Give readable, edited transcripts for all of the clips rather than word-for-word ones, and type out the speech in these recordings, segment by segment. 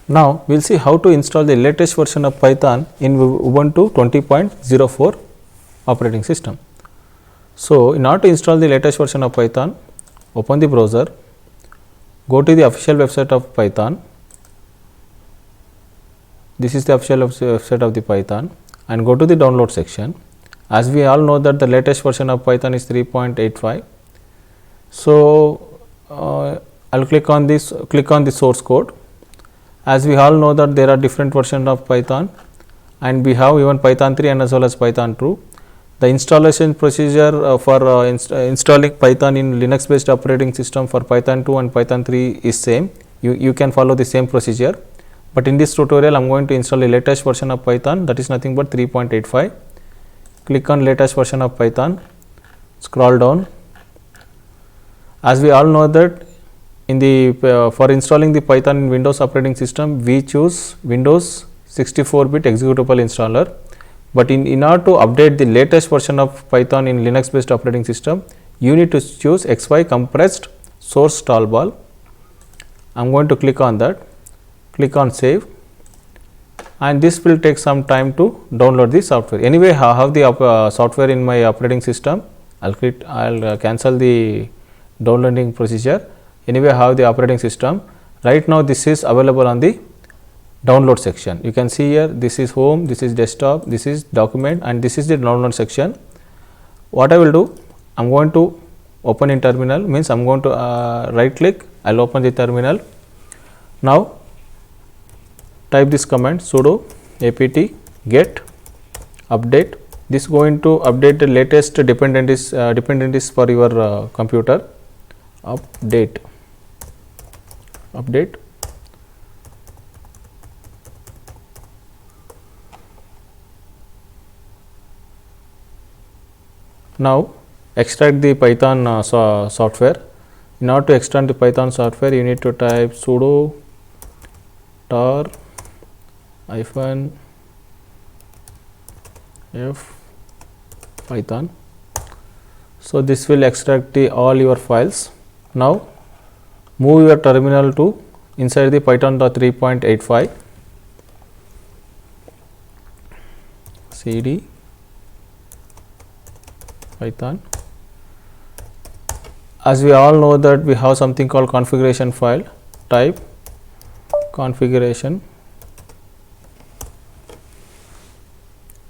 Now, we will see how to install the latest version of Python in Ubuntu 20.04 operating system. So, in order to install the latest version of Python, open the browser, go to the official website of Python. This is the official website of the Python, and go to the download section. As we all know that the latest version of Python is 3.85. So, I will click on the source code. As we all know that there are different versions of Python, and we have even Python 3 and as well as Python 2. The installation procedure for installing Python in Linux based operating system for Python 2 and Python 3 is same. You can follow the same procedure, but in this tutorial I am going to install the latest version of Python, that is nothing but 3.85. Click on latest version of Python, scroll down. As we all know that in the for installing the Python in Windows operating system, we choose Windows 64-bit executable installer, but in order to update the latest version of Python in Linux based operating system, you need to choose XY compressed source tallball. I am going to click on that, click on save, and this will take some time to download the software. Anyway, I have the software in my operating system. I will cancel the downloading procedure. Anyway, I have the operating system. Right now, this is available on the download section. You can see here, this is home, this is desktop, this is document, and this is the download section. What I will do, I am going to open in terminal, means I am going to right click, I will open the terminal. Now, type this command sudo apt get update. This is going to update the latest dependencies for your computer. Update. Now, extract the Python software. In order to extract the Python software, you need to type sudo tar -f Python. So, this will extract all your files. Now, move your terminal to inside the Python 3.85, cd Python. As we all know that we have something called configuration file, type configuration.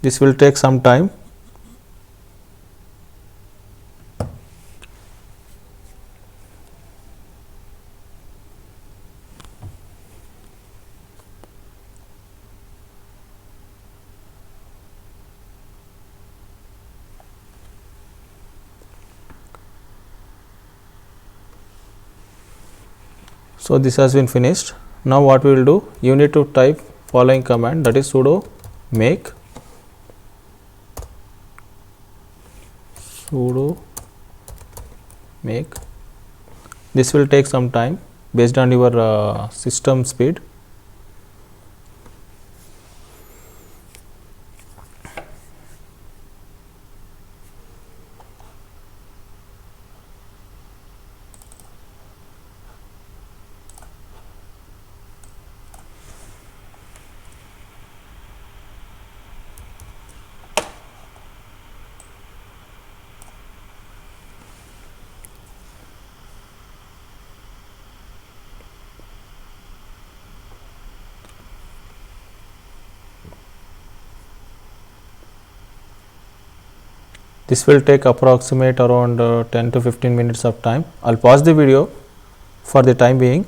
This will take some time. So, this has been finished. Now, what we will do, you need to type following command, that is sudo make This will take some time based on your system speed. This will take approximate around 10 to 15 minutes of time. I will pause the video for the time being.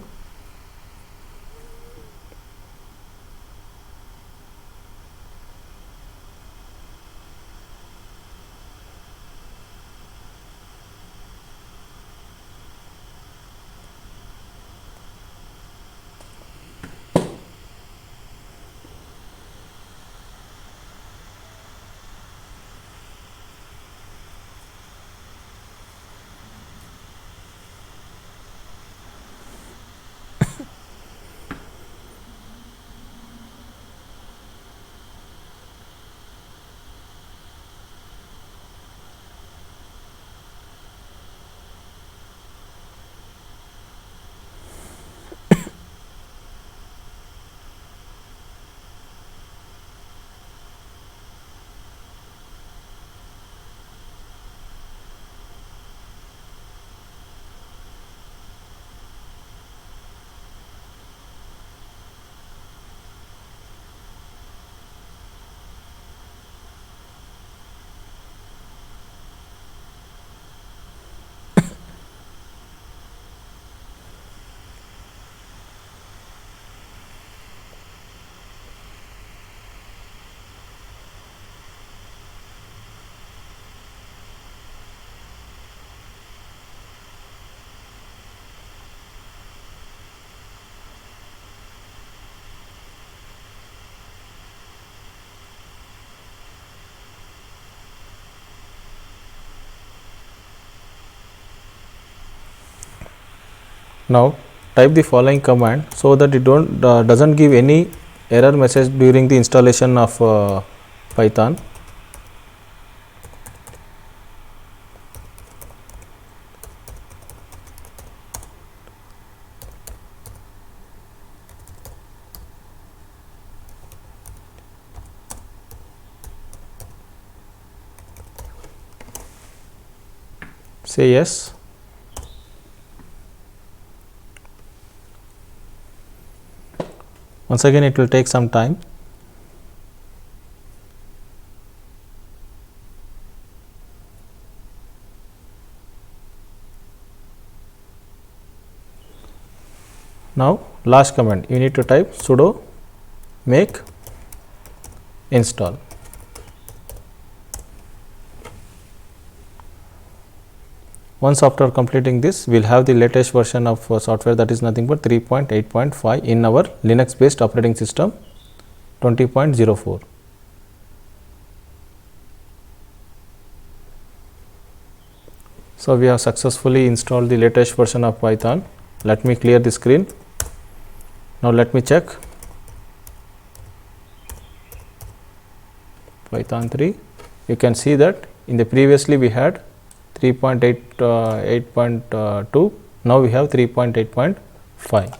Now type the following command so that it doesn't give any error message during the installation of Python. Say yes. Once again it will take some time. Now last command, you need to type sudo make install. Once after completing this, we will have the latest version of software, that is nothing but 3.8.5 in our Linux based operating system 20.04. So we have successfully installed the latest version of Python. Let me clear the screen. Now let me check Python 3. You can see that in the previously we had 3.8.2, now we have 3.8.5.